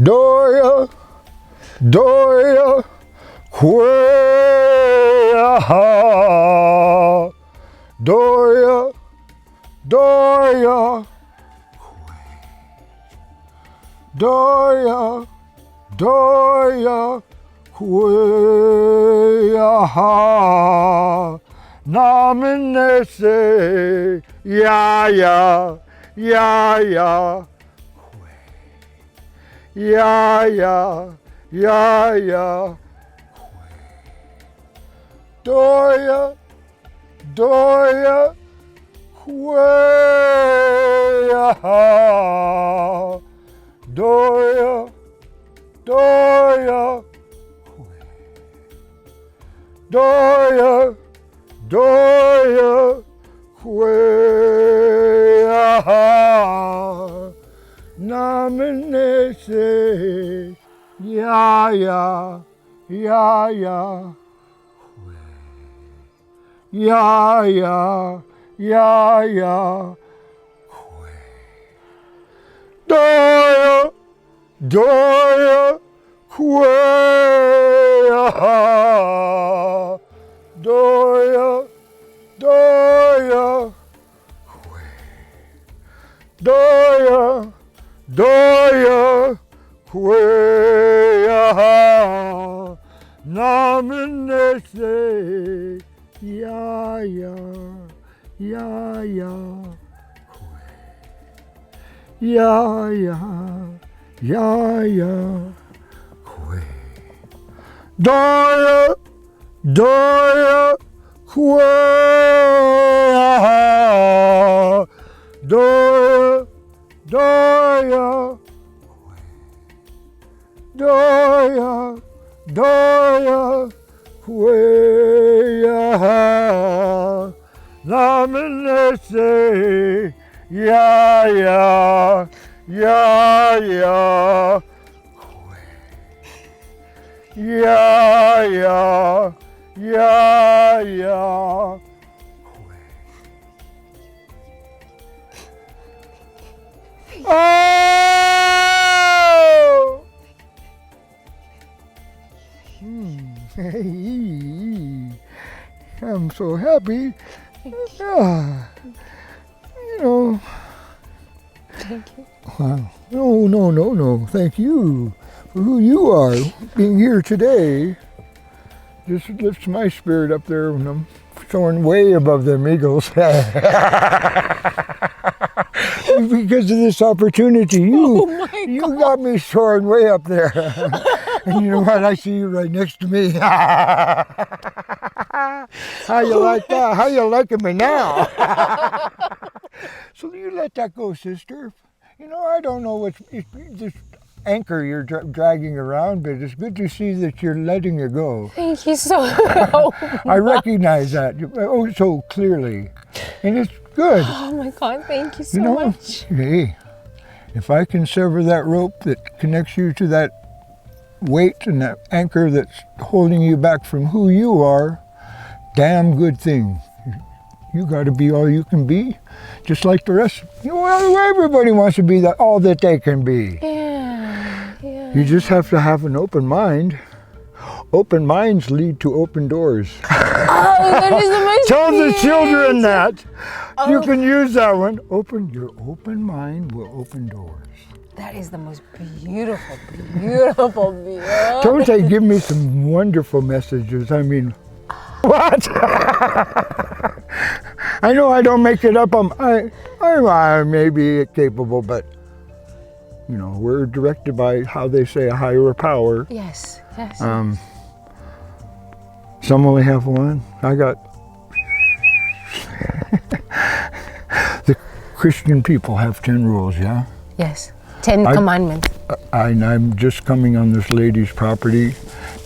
doya, doya, quea, doya, doya, doya, doya, quea, naminese, ya, ya, ya, ya, ya, ya, ya, ya, doya, doya, quea, doya, doya, doya, doya, quea, naminese, ya, ya, ya, ya, ya, ya, ya, ya, doya, doya, quea, doya, doya, doya, doya, quea, naminese, ya, ya, ya, ya, ya, ya, ya, ya, doya, doya, quea, doya, doya, doya, doya, quea, naminese, ya, ya, ya, ya, ya, ya, ya, ya, oh! I'm so happy. You know. Thank you. Wow. No. Thank you for who you are. Being here today just lifts my spirit up there when I'm soaring way above them eagles. Because of this opportunity, you got me soaring way up there. And you know what? I see you right next to me. How you like that? How you liking me now? So you let that go, sister. You know, I don't know what's this anchor you're dragging around, but it's good to see that you're letting it go. Thank you so much. I recognize that so clearly, and it's good. Oh my God, thank you so much. Hey, if I can sever that rope that connects you to that weight and that anchor that's holding you back from who you are, damn good thing. You got to be all you can be, just like the rest. You know, everybody wants to be all that they can be. Yeah. You just have to have an open mind. Open minds lead to open doors. Oh, that is the most Tell the beautiful. children that. Oh. You can use that one. Your open mind will open doors. That is the most beautiful, beautiful. Don't they give me some wonderful messages? I mean, what? I know I don't make it up. I may be capable, but you know, we're directed by how they say a higher power. Yes. Some only have one. I got the Christian people have 10 rules, yeah? Yes. 10 commandments. I'm just coming on this lady's property,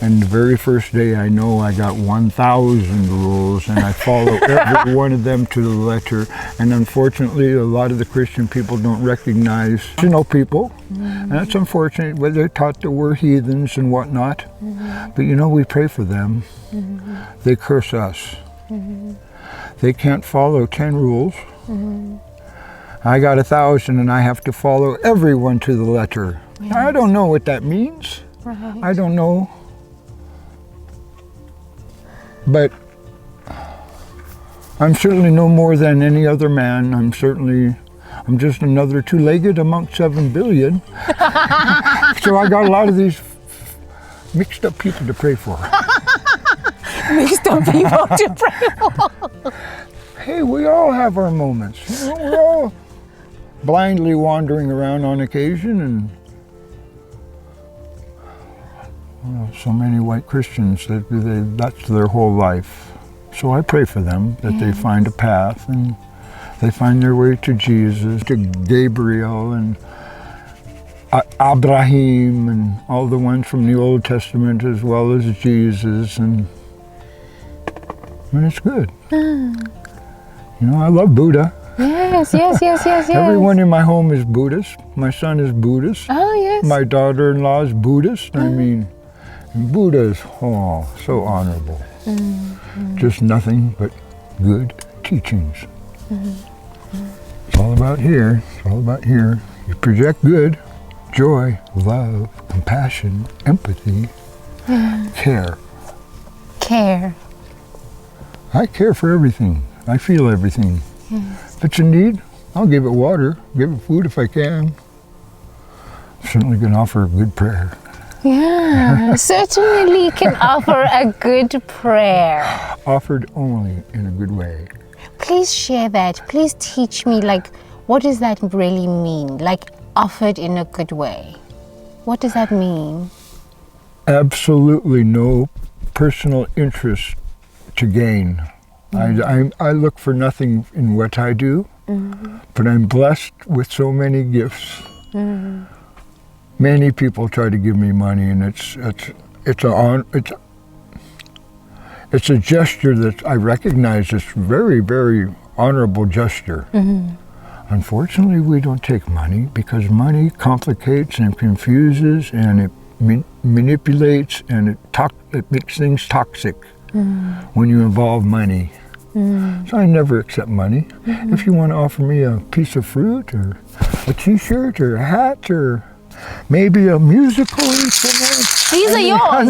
and the very first day I know I got 1,000 rules, and I follow every one of them to the letter. And unfortunately, a lot of the Christian people don't recognize people, and that's unfortunate. But they're taught that we're heathens and whatnot. But you know, we pray for them. They curse us. They can't follow 10 rules. I got 1,000, and I have to follow everyone to the letter. Yes. I don't know what that means. Right. I don't know. But I'm certainly no more than any other man. I'm just another two-legged amongst 7 billion. So I got a lot of these mixed up people to pray for. Mixed up people to pray for. Hey, we all have our moments. You know, we're all blindly wandering around on occasion, and so many white Christians that's their whole life. So I pray for them that they find a path and they find their way to Jesus, to Gabriel and Abraham and all the ones from the Old Testament as well as Jesus, and it's good. You know, I love Buddha. Yes. Everyone in my home is Buddhist. My son is Buddhist. Oh, yes. My daughter-in-law is Buddhist. I mean, Buddha is so honorable. Just nothing but good teachings. It's all about here. It's all about here. You project good, joy, love, compassion, empathy, care. Care. I care for everything. I feel everything. If it's in need, I'll give it water, give it food if I can. I'm certainly going to offer a good prayer. Yeah, certainly can offer a good prayer. Offered only in a good way. Please share that. Please teach me, like, what does that really mean? Like, offered in a good way. What does that mean? Absolutely no personal interest to gain. I look for nothing in what I do, but I'm blessed with so many gifts. Many people try to give me money, and it's a gesture that I recognize as very, very honorable gesture. Unfortunately, we don't take money because money complicates and confuses, and it manipulates, and it makes things toxic when you involve money. So I never accept money. If you want to offer me a piece of fruit or a t-shirt or a hat or maybe a musical instrument. These are yours.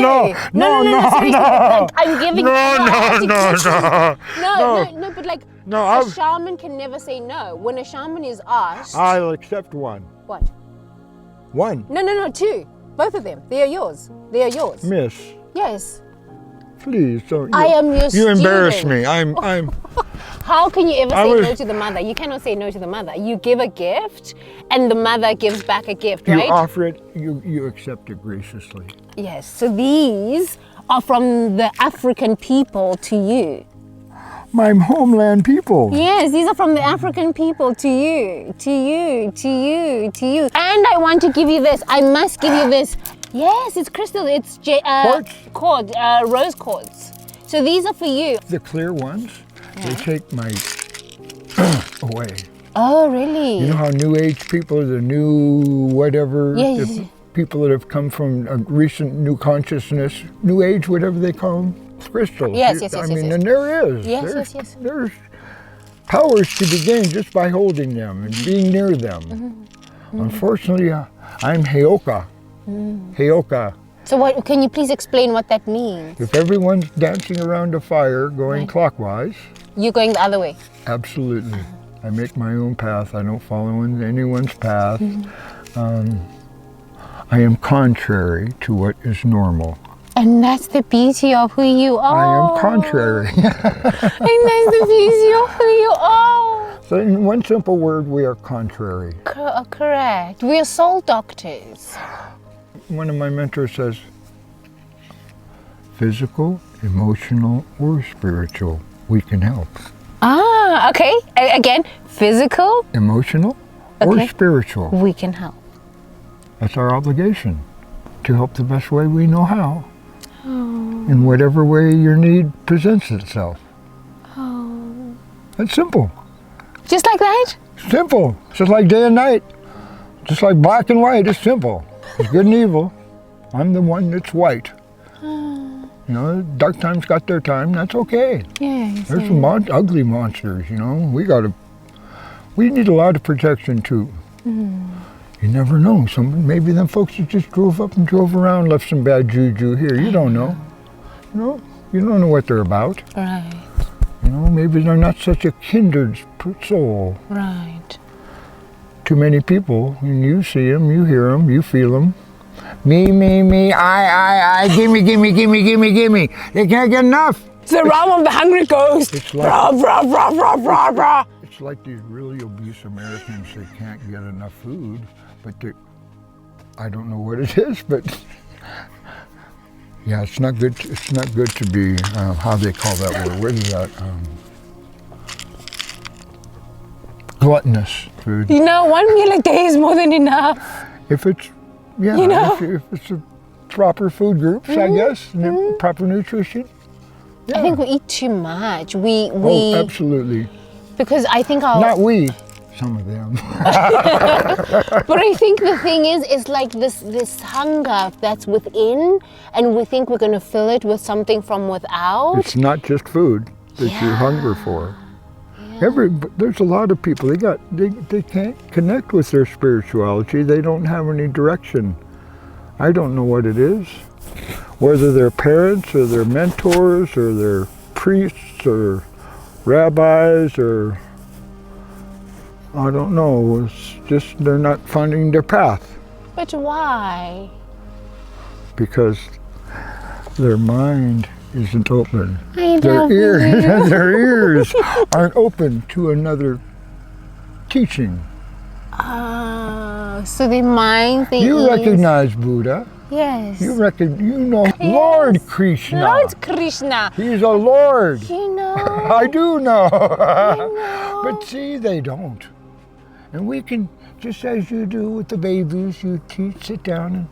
No. I'm giving No, but like a shaman can never say no. When a shaman is asked, I'll accept one. What? One. No, 2. Both of them. They are yours. They are yours. Miss, Yes. please don't. I am your You embarrass student. me. I'm. How can you ever say no to the mother? You cannot say no to the mother. You give a gift, and the mother gives back a gift, You right? offer it. You accept it graciously. Yes. So these are from the African people to you. My homeland people. Yes, these are from the African people to you, to you, to you, to you. And I want to give you this. I must give you this. Yes, it's crystal. It's rose quartz. So these are for you. The clear ones, they take my away. Oh, really? You know how New Age people, the new whatever, Yes. the people that have come from a recent new consciousness, New Age, whatever they call them, crystals. Yes. I mean, and there is. Yes. There's powers to be gained just by holding them and being near them. Unfortunately, I'm Heoka. Heoka. So what? Can you please explain what that means? If everyone's dancing around a fire going clockwise, You're going the other way. absolutely. I make my own path. I don't follow anyone's path. I am contrary to what is normal. And that's the beauty of who you are. I am contrary. And that's the beauty of who you are. So in one simple word, we are contrary. Correct. We are soul doctors. One of my mentors says, physical, emotional, or spiritual, we can help. Ah, okay. Again, physical, Emotional or Okay. spiritual. we can help. That's our obligation, to help the best way we know how. In whatever way your need presents itself. It's simple. Just like that? Simple. It's just like day and night. Just like black and white. It's simple. It's good and evil. I'm the one that's white. You know, dark times got their time. That's okay. Yes. There's some ugly monsters, you know. We need a lot of protection too. You never know. Maybe them folks that just drove up and drove around left some bad juju here. You don't know. You don't know what they're about. Right. Maybe they're not such a kindred soul. Right. Too many people, and you see them, you hear them, you feel them. Me, I, gimme. They can't get enough. It's the realm of the hungry ghost. It's like, Rah. it's like these really obese Americans, they can't get enough food, but I don't know what it is, but yeah, it's not good. It's not good to be, how they call that word, what is that? Gluttonous food. One meal a day is more than enough. If it's, if it's a proper food groups, I guess, proper nutrition. Yeah. I think we eat too much. We Oh, absolutely. Because I think Not we, some of them. But I think the thing is, it's like this hunger that's within, and we think we're going to fill it with something from without. It's not just food that you hunger for. There's a lot of people, they can't connect with their spirituality. They don't have any direction. I don't know what it is. Whether they're parents or their mentors or their priests or rabbis or I don't know. It's just they're not finding their path. But why? Because their mind isn't open. I Their don't their ears aren't open to another teaching. So they mind the You ears. recognize Buddha. Yes. Lord Krishna. Lord Krishna. He's a Lord. I do know. But see, they don't. And we can, just as you do with the babies, you sit down and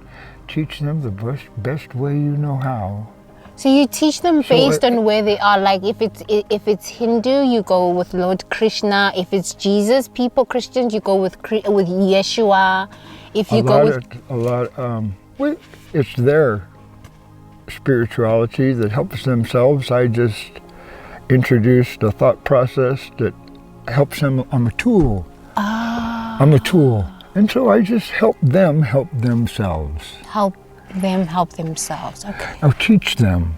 teach them the best way you know how. So you teach them based on where they are. Like if it's Hindu, you go with Lord Krishna. If it's Jesus, Christians, you go with Yeshua. If you it's their spirituality that helps themselves. I just introduced a thought process that helps them. I'm a tool. I'm a tool. And so I just help them help themselves. Help them help themselves. Okay. I'll teach them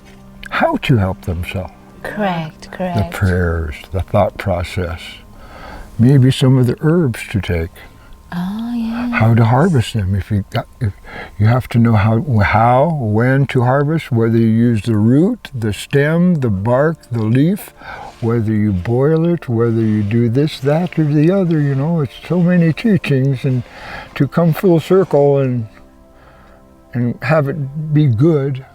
how to help themselves. Correct. The prayers, the thought process, maybe some of the herbs to take. Oh yeah. How to harvest them. If you have to know when to harvest, whether you use the root, the stem, the bark, the leaf, whether you boil it, whether you do this, that, or the other. It's so many teachings, and to come full circle and have it be good,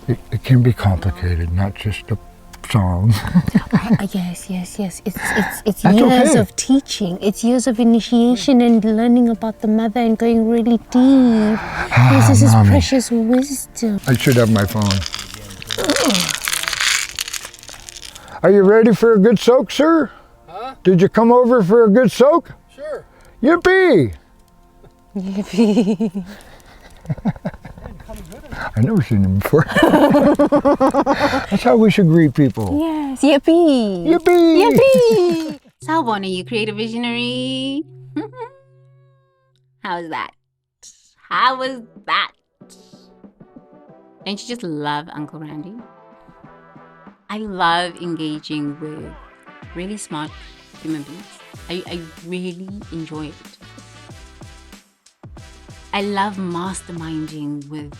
it can be complicated, not just a song. Yes. It's years of teaching. It's years of initiation and learning about the mother and going really deep. This is precious wisdom. I should have my phone. Are you ready for a good soak, sir? Huh? Did you come over for a good soak? Sure. Yippee! Yippee. I've never seen him before. That's how we should greet people. Yes. Yippee. Yippee! Yippee. Salvon, are you creative visionary? How was that? How was that? Don't you just love Uncle Randy? I love engaging with really smart human beings. I really enjoy it. I love masterminding with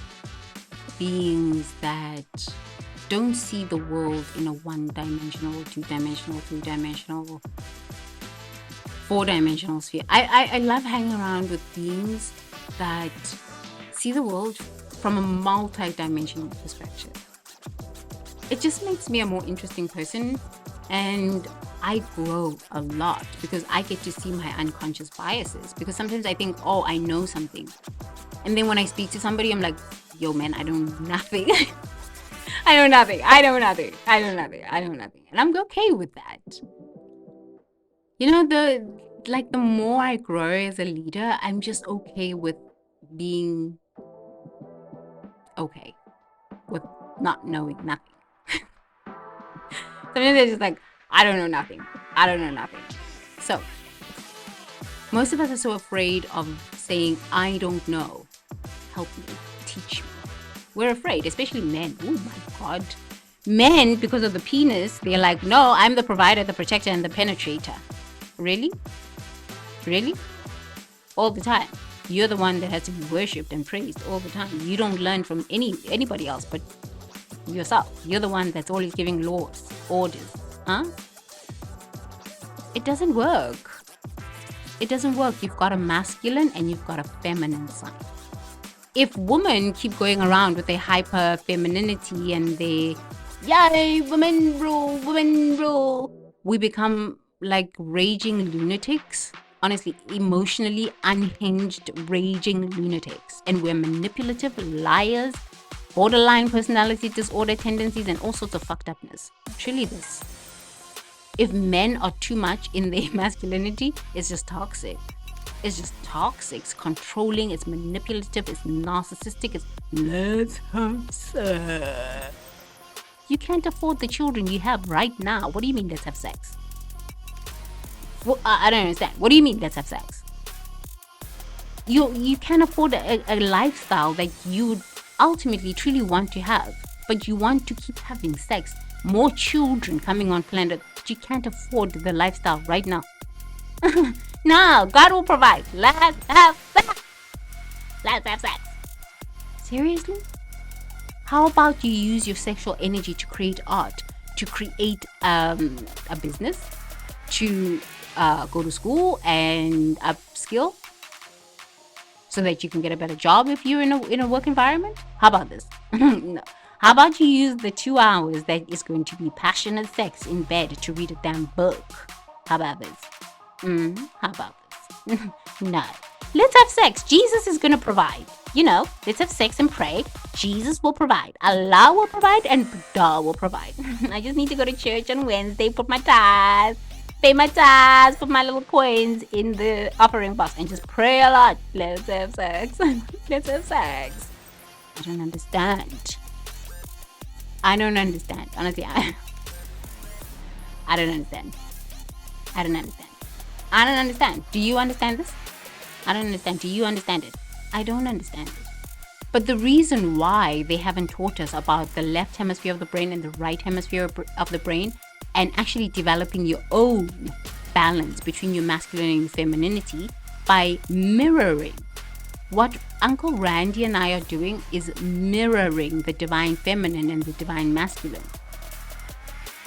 beings that don't see the world in a one-dimensional, two-dimensional, three-dimensional, four-dimensional sphere. I love hanging around with beings that see the world from a multi-dimensional perspective. It just makes me a more interesting person, and I grow a lot because I get to see my unconscious biases. Because sometimes I think, oh, I know something. And then when I speak to somebody, I'm like, yo, man, I know nothing. I know nothing. And I'm okay with that. The more I grow as a leader, I'm just okay with being okay with not knowing nothing. Sometimes they're just like, I don't know nothing. So Most of us are so afraid of saying, I don't know. Help me, teach me. We're afraid, especially men. Oh my God. Men, because of the penis, they're like, no, I'm the provider, the protector, and the penetrator. Really? Really? All the time. You're the one that has to be worshipped and praised all the time. You don't learn from anybody else but yourself. You're the one that's always giving laws, orders. Huh? It doesn't work. It doesn't work. You've got a masculine and you've got a feminine side. If women keep going around with their hyper femininity and they, yay, women rule, we become like raging lunatics. Honestly, emotionally unhinged, raging lunatics. And we're manipulative, liars, borderline personality disorder tendencies, and all sorts of fucked upness. Truly this. If men are too much in their masculinity, it's just toxic. It's just toxic. It's controlling, it's manipulative, it's narcissistic, it's let's have sex. You can't afford the children you have right now. What do you mean let's have sex? Well, I don't understand. What do you mean let's have sex? You can't afford a lifestyle that you ultimately truly want to have, but you want to keep having sex. More children coming on planet, but you can't afford the lifestyle right now. No, God will provide. Let's have sex. Let's have sex. Seriously? How about you use your sexual energy to create art, to create a business, to go to school and upskill so that you can get a better job if you're in a work environment? How about this? No. How about you use the 2 hours that is going to be passionate sex in bed to read a damn book? How about this? How about this? No. Let's have sex. Jesus is going to provide. You know, let's have sex and pray. Jesus will provide. Allah will provide and Buddha will provide. I just need to go to church on Wednesday, put my tithes, pay my tithes, put my little coins in the offering box and just pray a lot. Let's have sex. Let's have sex. I don't understand. I don't understand. Honestly, I don't understand. I don't understand. I don't understand. Do you understand this? I don't understand. Do you understand it? I don't understand it. But the reason why they haven't taught us about the left hemisphere of the brain and the right hemisphere of the brain and actually developing your own balance between your masculine and your femininity by mirroring. What Uncle Randy and I are doing is mirroring the divine feminine and the divine masculine.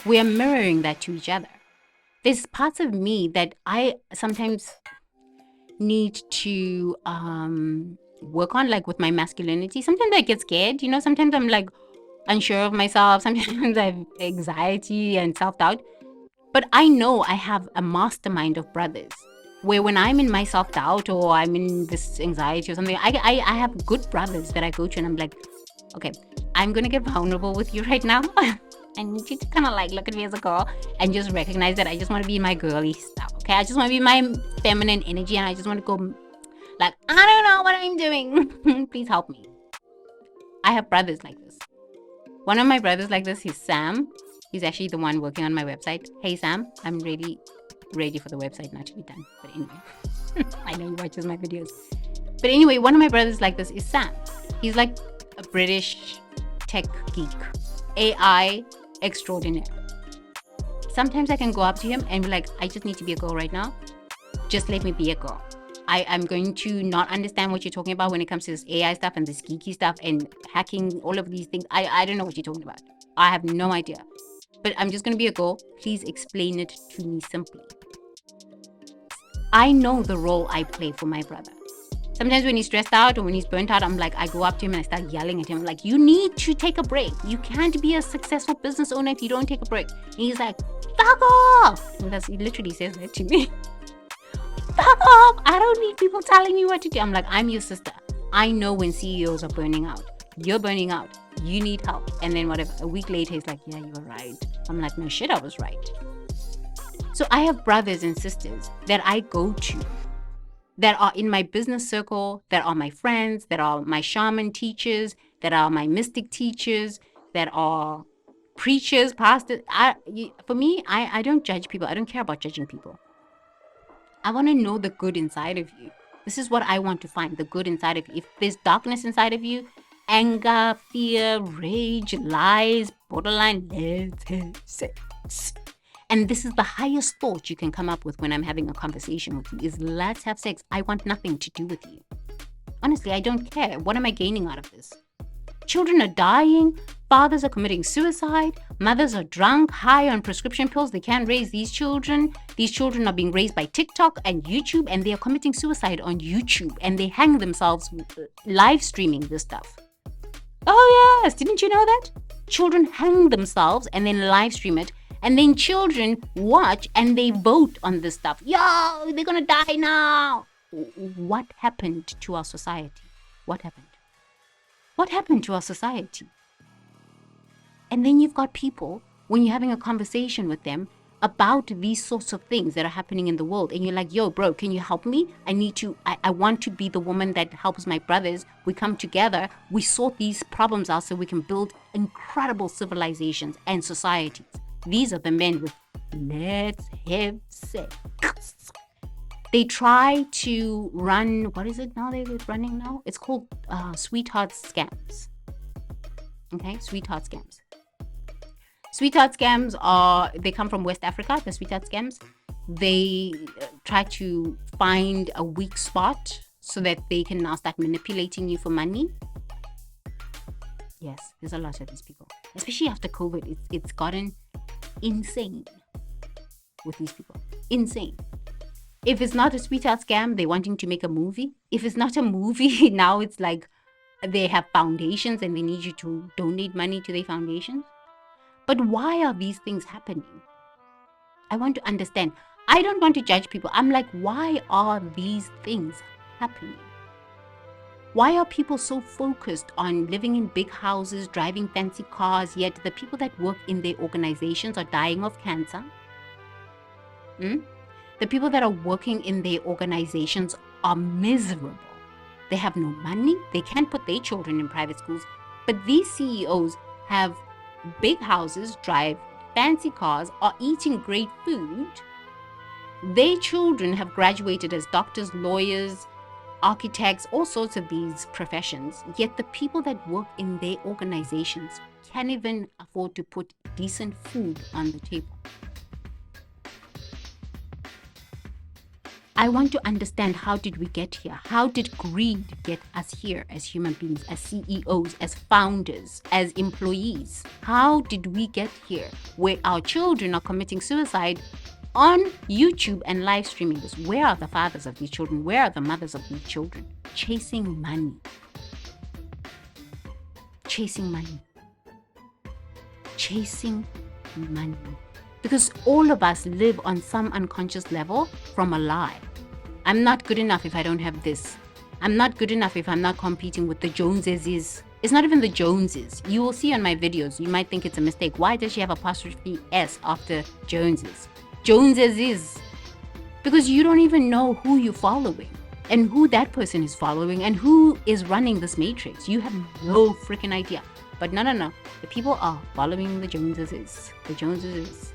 We are mirroring that to each other. There's parts of me that I sometimes need to work on, like with my masculinity. Sometimes I get scared, you know, sometimes I'm like unsure of myself, sometimes I have anxiety and self-doubt. But I know I have a mastermind of brothers where when I'm in my self-doubt or I'm in this anxiety or something, I have good brothers that I go to and I'm like, okay, I'm going to get vulnerable with you right now. I need you to kind of like look at me as a girl and just recognize that I just want to be in my girly stuff, okay? I just want to be in my feminine energy and I just want to go like, I don't know what I'm doing. Please help me. I have brothers like this. One of my brothers like this is Sam. He's actually the one working on my website. Hey, Sam, I'm really ready for the website now to be done. But anyway, I know he watches my videos. But anyway, one of my brothers like this is Sam. He's like a British tech geek, AI extraordinaire. Sometimes I can go up to him and be like, I just need to be a girl right now. Just let me be a girl. I'm going to not understand what you're talking about when it comes to this AI stuff and this geeky stuff and hacking, all of these things. I don't know what you're talking about. I have no idea. But I'm just going to be a girl. Please explain it to me simply. I know the role I play for my brother. Sometimes when he's stressed out or when he's burnt out, I'm like, I go up to him and I start yelling at him. I'm like, you need to take a break. You can't be a successful business owner if you don't take a break. And he's like, fuck off. And he literally says that to me. Fuck off. I don't need people telling me what to do. I'm like, I'm your sister. I know when CEOs are burning out. You're burning out. You need help. And then whatever, a week later, he's like, yeah, you were right. I'm like, no shit, I was right. So I have brothers and sisters that I go to that are in my business circle, that are my friends, that are my shaman teachers, that are my mystic teachers, that are preachers, pastors. For me, I don't judge people. I don't care about judging people. I want to know the good inside of you. This is what I want to find, the good inside of you. If there's darkness inside of you, anger, fear, rage, lies, borderline, let's have sex. And this is the highest thought you can come up with when I'm having a conversation with you is let's have sex. I want nothing to do with you. Honestly, I don't care. What am I gaining out of this? Children are dying. Fathers are committing suicide. Mothers are drunk, high on prescription pills. They can't raise these children. These children are being raised by TikTok and YouTube, and they are committing suicide on YouTube, and they hang themselves live streaming this stuff. Oh yes, didn't you know that? Children hang themselves and then live stream it, and then children watch and they vote on this stuff. Yo, they're gonna die now. What happened to our society? What happened? What happened to our society? And then you've got people, when you're having a conversation with them about these sorts of things that are happening in the world, and you're like, yo, bro, can you help me? I want to be the woman that helps my brothers. We come together, we sort these problems out so we can build incredible civilizations and societies. These are the men with let's have sex. They try to run, what is it now they're running now? It's called sweetheart scams. Okay, sweetheart scams. Sweetheart scams they come from West Africa, the sweetheart scams. They try to find a weak spot so that they can now start manipulating you for money. Yes, there's a lot of these people. Especially after COVID, it's gotten insane with these people. Insane. If it's not a sweetheart scam, they're wanting to make a movie. If it's not a movie, now it's like they have foundations and they need you to donate money to their foundations. But why are these things happening? I want to understand. I don't want to judge people. I'm like, why are these things happening? Why are people so focused on living in big houses, driving fancy cars, yet the people that work in their organizations are dying of cancer? The people that are working in their organizations are miserable. They have no money. They can't put their children in private schools. But these CEOs have big houses, drive fancy cars, are eating great food. Their children have graduated as doctors, lawyers, architects, all sorts of these professions. Yet the people that work in their organizations can't even afford to put decent food on the table. I want to understand, how did we get here? How did greed get us here as human beings, as CEOs, as founders, as employees? How did we get here where our children are committing suicide on YouTube and live streaming this? Where are the fathers of these children? Where are the mothers of these children? Chasing money. Chasing money. Chasing money. Because all of us live on some unconscious level from a lie. I'm not good enough if I don't have this. I'm not good enough if I'm not competing with the Joneses. It's not even the Joneses. You will see on my videos, you might think it's a mistake. Why does she have apostrophe S after Joneses? Joneses is. Because you don't even know who you're following and who that person is following and who is running this matrix. You have no freaking idea. But no. The people are following the Joneses. The Joneses.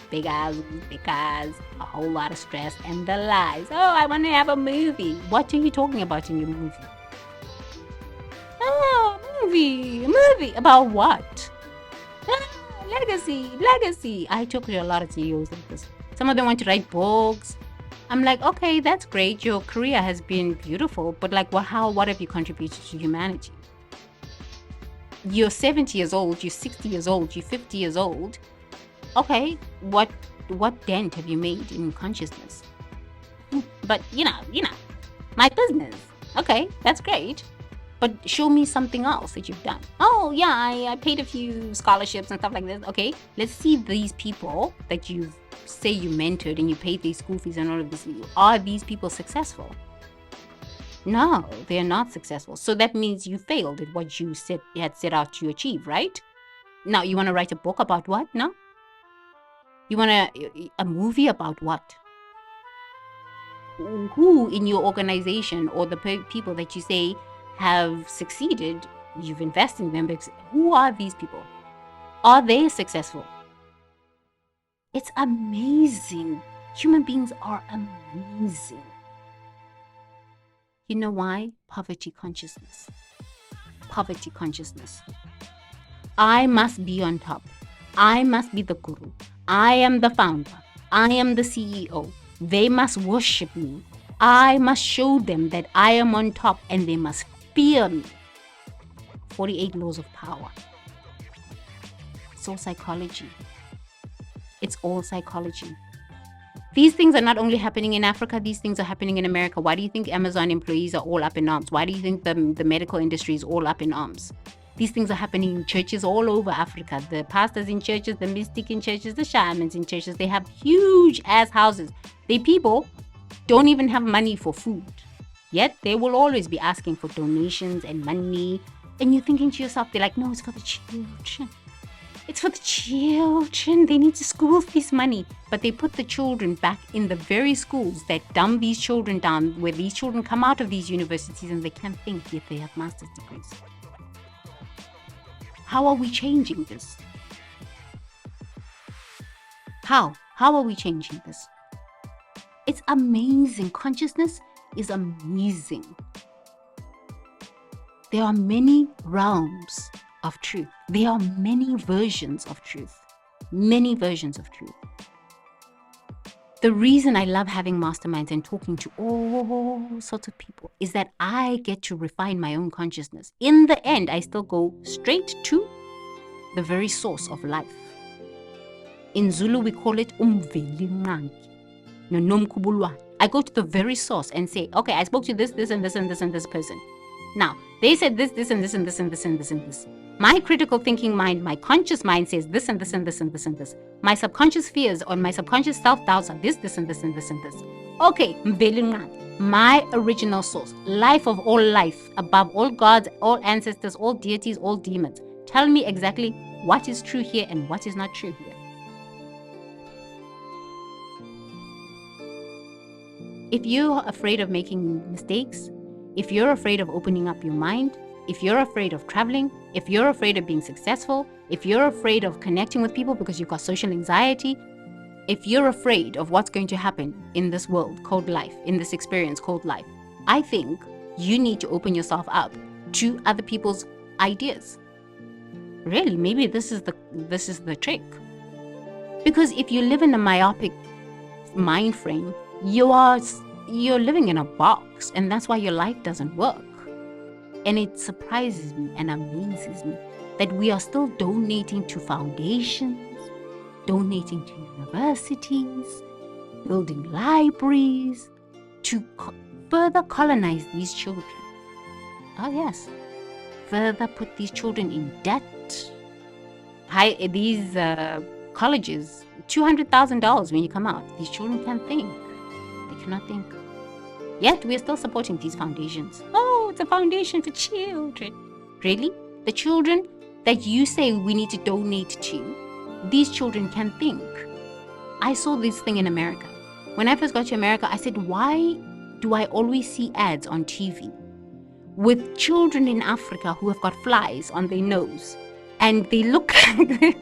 Because a whole lot of stress and the lies. Oh, I want to have a movie. What are you talking about in your movie? Oh, a movie. About what? Legacy. I talk to a lot of CEOs like this. Some of them want to write books. I'm like, okay, that's great. Your career has been beautiful, but like, what have you contributed to humanity? You're 70 years old, you're 60 years old, you're 50 years old. Okay, what dent have you made in consciousness? But you know, my business. Okay, that's great. But show me something else that you've done. Oh yeah, I paid a few scholarships and stuff like this. Okay, let's see these people that you say you mentored and you paid these school fees and all of this. Are these people successful? No, they're not successful. So that means you failed at what you had set out to achieve, right? Now you want to write a book about what? No? You want a movie about what? Who in your organization or the people that you say have succeeded, you've invested in them, who are these people? Are they successful? It's amazing Human beings are amazing. You know why? Poverty consciousness. Poverty consciousness. I must be on top. I must be the guru. I am the founder. I am the CEO. They must worship me. I must show them that I am on top and they must fear me. 48 laws of power. It's all psychology. It's all psychology. These things are not only happening in Africa, these things are happening in America. Why do you think Amazon employees are all up in arms? Why do you think the medical industry is all up in arms? These things are happening in churches all over Africa. The pastors in churches, the mystic in churches, the shamans in churches, they have huge ass houses. They people don't even have money for food. Yet they will always be asking for donations and money. And you're thinking to yourself, they're like, no, it's for the children. It's for the children. They need to school fees money. But they put the children back in the very schools that dumb these children down, where these children come out of these universities and they can't think, yet they have master's degrees. How are we changing this? How? How are we changing this? It's amazing. Consciousness is amazing. There are many realms of truth. There are many versions of truth. Many versions of truth. The reason I love having masterminds and talking to all sorts of people is that I get to refine my own consciousness. In the end, I still go straight to the very source of life. In Zulu, we call it umvelinqangi. I go to the very source and say, okay, I spoke to this, and this person. Now, they said this, and this, and this, and this, and this, and this. My critical thinking mind, my conscious mind says this, and this, and this, and this, and this. My subconscious fears or my subconscious self-doubts are this, and this, and this, and this. Okay, my original source, life of all life, above all gods, all ancestors, all deities, all demons. Tell me exactly what is true here and what is not true here. If you're afraid of making mistakes, if you're afraid of opening up your mind, if you're afraid of traveling, if you're afraid of being successful, if you're afraid of connecting with people because you've got social anxiety, if you're afraid of what's going to happen in this world called life, in this experience called life, I think you need to open yourself up to other people's ideas. Really, maybe this is the trick. Because if you live in a myopic mind frame, you're living in a box, and that's why your life doesn't work. And it surprises me and amazes me that we are still donating to foundations, donating to universities, building libraries to further colonize these children. Oh yes, further put these children in debt. These colleges, $200,000 when you come out. These children can't think. They cannot think. Yet we're still supporting these foundations. Oh, it's a foundation for children. Really? The children that you say we need to donate to, these children can think. I saw this thing in America. When I first got to America, I said, why do I always see ads on TV with children in Africa who have got flies on their nose and they look like this?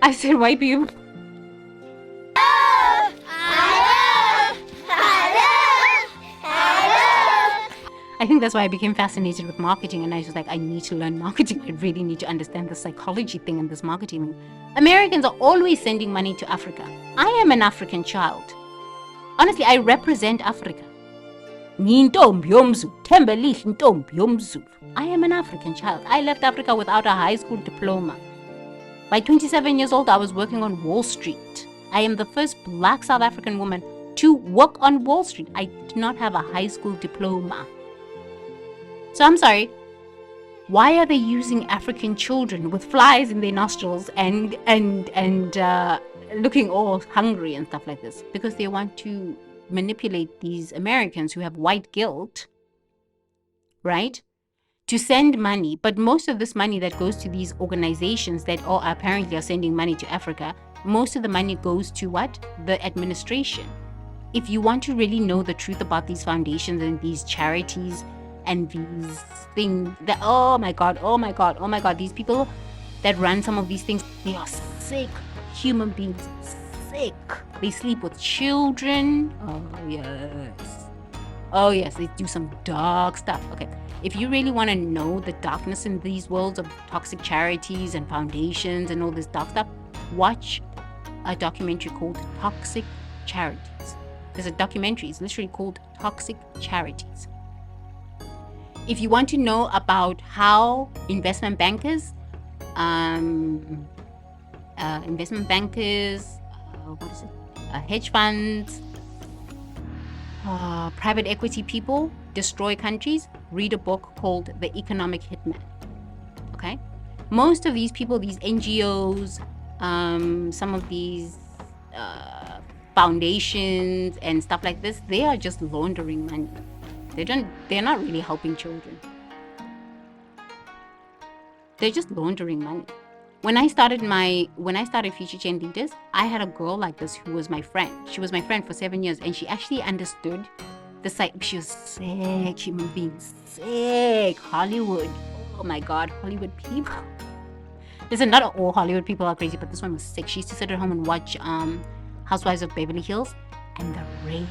I said, why do you? I think that's why I became fascinated with marketing, and I was like, I need to learn marketing. I really need to understand the psychology thing and this marketing thing. Americans are always sending money to Africa. I am an African child. Honestly, I represent Africa. I am an African child. I left Africa without a high school diploma. By 27 years old, I was working on Wall Street. I am the first Black South African woman to work on Wall Street. I did not have a high school diploma. So I'm sorry, why are they using African children with flies in their nostrils and looking all hungry and stuff like this? Because they want to manipulate these Americans who have white guilt, right? To send money. But most of this money that goes to these organizations that apparently are sending money to Africa, most of the money goes to what? The administration. If you want to really know the truth about these foundations and these charities and these things that, oh my God, these people that run some of these things, they are sick human beings, sick. They sleep with children. Oh yes, they do some dark stuff. Okay, if you really want to know the darkness in these worlds of toxic charities and foundations and all this dark stuff, watch a documentary called Toxic Charities. There's a documentary, it's literally called Toxic Charities. If you want to know about how investment bankers, hedge funds, private equity people destroy countries, read a book called The Economic Hitman. Okay? Most of these people, these NGOs, some of these foundations and stuff like this, they are just laundering money. They're not really helping children. They're just laundering money. When I started Future Chain Leaders, I had a girl like this who was my friend. She was my friend for 7 years, and she actually understood the side. She was sick, human being, sick. Hollywood. Oh my God, Hollywood people. Listen, not all Hollywood people are crazy, but this one was sick. She used to sit at home and watch Housewives of Beverly Hills, and the rage.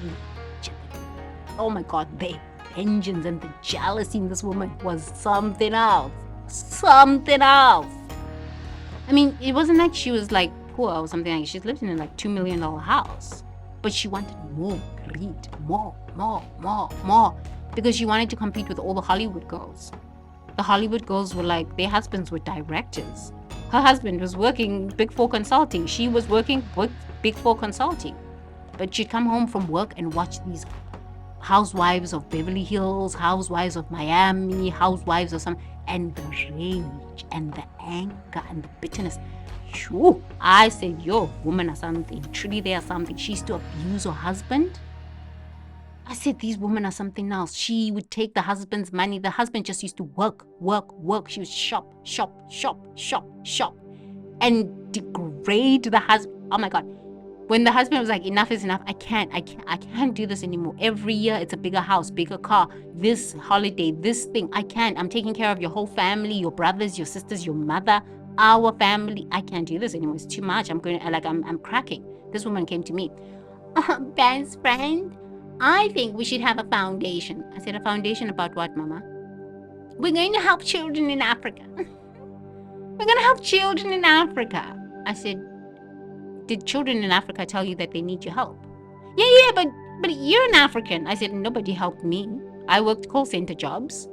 Oh my God, the vengeance and the jealousy in this woman was something else. Something else. I mean, it wasn't like she was like poor or something. Like she lived in a like $2 million house, but she wanted more greed, more, because she wanted to compete with all the Hollywood girls. The Hollywood girls were like, their husbands were directors. Her husband was working Big Four Consulting. She was working with Big Four Consulting, but she'd come home from work and watch these Housewives of Beverly Hills, Housewives of Miami, Housewives of some, and the rage and the anger and the bitterness. Shoo, I said, yo, women are something. Truly, they are something. She used to abuse her husband. I said, these women are something else. She would take the husband's money. The husband just used to work. She would shop, and degrade the husband. Oh my God. When the husband was like, enough is enough, I can't do this anymore. Every year it's a bigger house, bigger car, this holiday, this thing. I'm taking care of your whole family, your brothers, your sisters, your mother, our family. I can't do this anymore. It's too much. I'm cracking. This woman came to me. Best friend, I think we should have a foundation. I said, a foundation about what, Mama? We're going to help children in Africa. We're going to help children in Africa. I said, did children in Africa tell you that they need your help? Yeah, but you're an African. I said, nobody helped me. I worked call center jobs.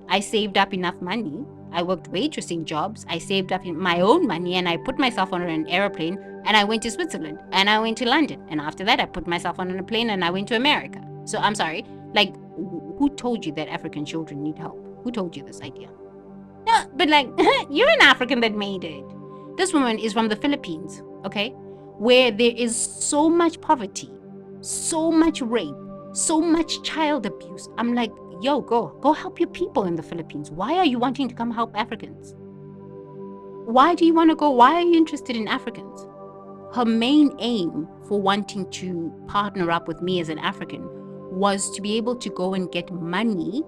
I saved up enough money. I worked waitressing jobs. I saved up my own money, and I put myself on an airplane, and I went to Switzerland, and I went to London. And after that, I put myself on a plane, and I went to America. So I'm sorry, like, who told you that African children need help? Who told you this idea? No, but like, you're an African that made it. This woman is from the Philippines, okay? Where there is so much poverty, so much rape, so much child abuse. I'm like, yo, go help your people in the Philippines. Why are you wanting to come help Africans? Why do you want to go? Why are you interested in Africans? Her main aim for wanting to partner up with me as an African was to be able to go and get money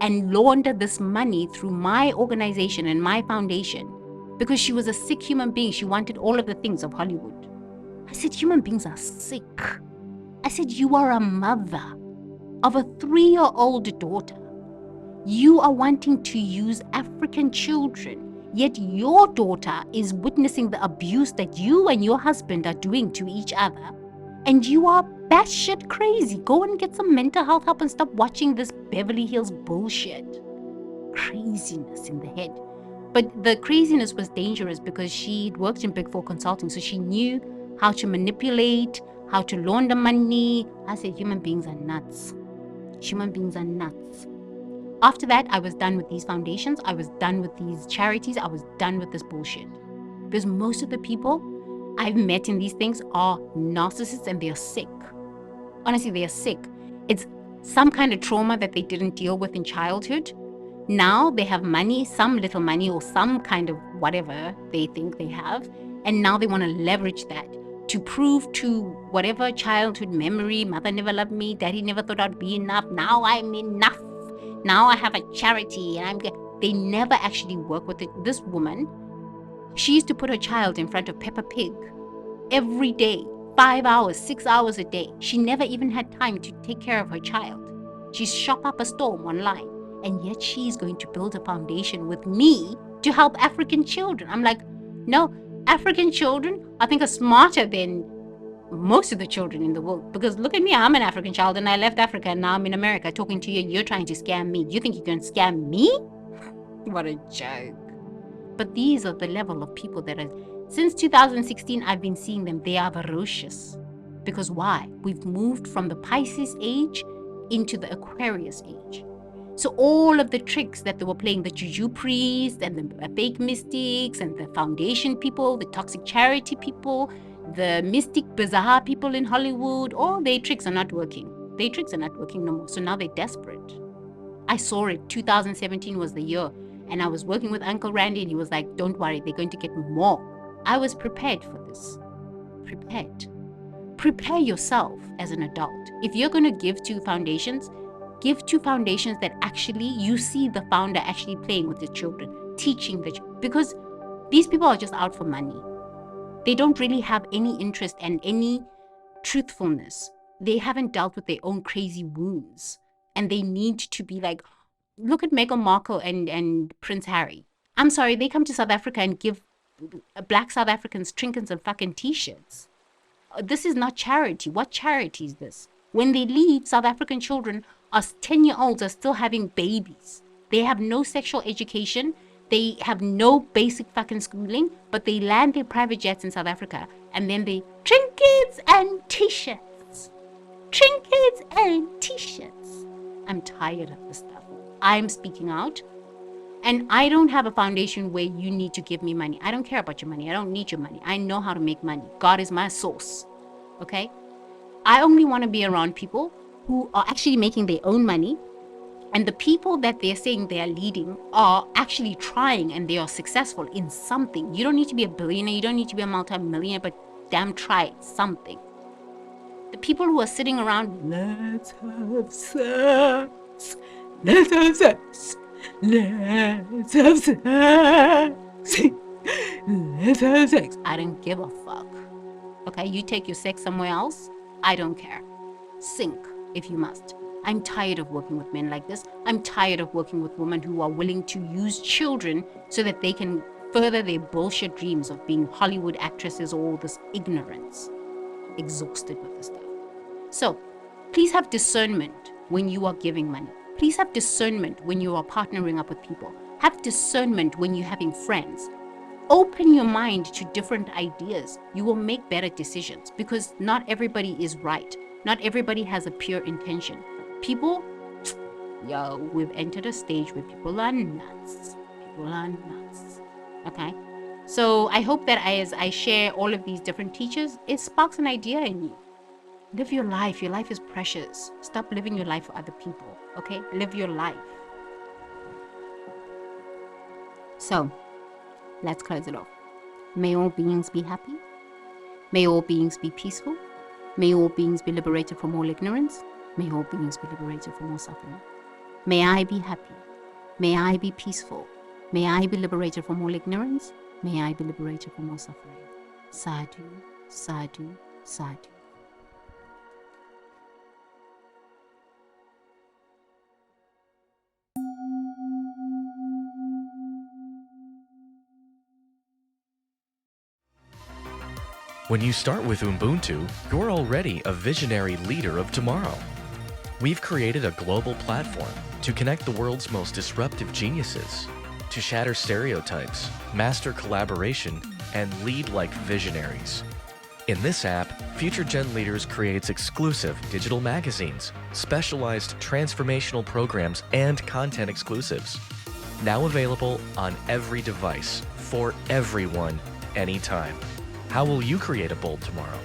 and launder this money through my organization and my foundation, because she was a sick human being. She wanted all of the things of Hollywood. I said, human beings are sick. I said, you are a mother of a 3-year-old daughter. You are wanting to use African children, yet your daughter is witnessing the abuse that you and your husband are doing to each other, and you are batshit crazy. Go and get some mental health help and stop watching this Beverly Hills bullshit. Craziness in the head. But the craziness was dangerous because she'd worked in Big Four Consulting, so she knew how to manipulate, how to launder money. I said, human beings are nuts. Human beings are nuts. After that, I was done with these foundations. I was done with these charities. I was done with this bullshit. Because most of the people I've met in these things are narcissists, and they're sick. Honestly, they are sick. It's some kind of trauma that they didn't deal with in childhood. Now they have money, some little money, or some kind of whatever they think they have. And now they want to leverage that to prove to whatever childhood memory, mother never loved me, daddy never thought I'd be enough. Now I'm enough. Now I have a charity, and they never actually work with it. This woman, she used to put her child in front of Peppa Pig every day 5 hours, 6 hours a day. She never even had time to take care of her child. She's shop up a storm online, and yet she's going to build a foundation with me to help African children. I'm like, no, African children, I think, are smarter than most of the children in the world. Because look at me, I'm an African child and I left Africa and now I'm in America talking to you and you're trying to scam me. You think you can scam me? What a joke. But these are the level of people that are, since 2016, I've been seeing them. They are ferocious. Because why? We've moved from the Pisces age into the Aquarius age. So all of the tricks that they were playing, the juju priests and the fake mystics and the foundation people, the toxic charity people, the mystic bazaar people in Hollywood, all their tricks are not working. Their tricks are not working no more. So now they're desperate. I saw it. 2017 was the year. And I was working with Uncle Randy and he was like, don't worry, they're going to get more. I was prepared for this. Prepared. Prepare yourself as an adult. If you're going to give to foundations that actually you see the founder actually playing with the children, teaching the children. Because these people are just out for money. They don't really have any interest and any truthfulness. They haven't dealt with their own crazy wounds. And they need to be like, look at Meghan Markle and Prince Harry. I'm sorry, they come to South Africa and give black South Africans trinkets and fucking t-shirts. This is not charity. What charity is this? When they leave, South African children are 10-year-olds are still having babies. They have no sexual education. They have no basic fucking schooling, but they land their private jets in South Africa and then they trinkets and t-shirts. Trinkets and t-shirts. I'm tired of this stuff. I'm speaking out. And I don't have a foundation where you need to give me money. I don't care about your money. I don't need your money. I know how to make money. God is my source. Okay? I only want to be around people who are actually making their own money. And the people that they're saying they are leading are actually trying and they are successful in something. You don't need to be a billionaire. You don't need to be a multi-millionaire, but damn try something. The people who are sitting around, let's have sex. Let's have sex. Let's have sex. Let's have sex. I don't give a fuck. Okay, you take your sex somewhere else. I don't care. Sink if you must. I'm tired of working with men like this. I'm tired of working with women who are willing to use children so that they can further their bullshit dreams of being Hollywood actresses or all this ignorance. Exhausted with this stuff. So, please have discernment when you are giving money. Please have discernment when you are partnering up with people. Have discernment when you're having friends. Open your mind to different ideas. You will make better decisions because not everybody is right. Not everybody has a pure intention. People, we've entered a stage where people are nuts. People are nuts. Okay? So I hope that as I share all of these different teachers, it sparks an idea in you. Live your life. Your life is precious. Stop living your life for other people. Okay? Live your life. So, let's close it off. May all beings be happy. May all beings be peaceful. May all beings be liberated from all ignorance. May all beings be liberated from all suffering. May I be happy. May I be peaceful. May I be liberated from all ignorance. May I be liberated from all suffering. Sadhu, sadhu, sadhu. When you start with Ubuntu, you're already a visionary leader of tomorrow. We've created a global platform to connect the world's most disruptive geniuses, to shatter stereotypes, master collaboration, and lead like visionaries. In this app, Future Gen Leaders creates exclusive digital magazines, specialized transformational programs, and content exclusives. Now available on every device, for everyone, anytime. How will you create a bold tomorrow?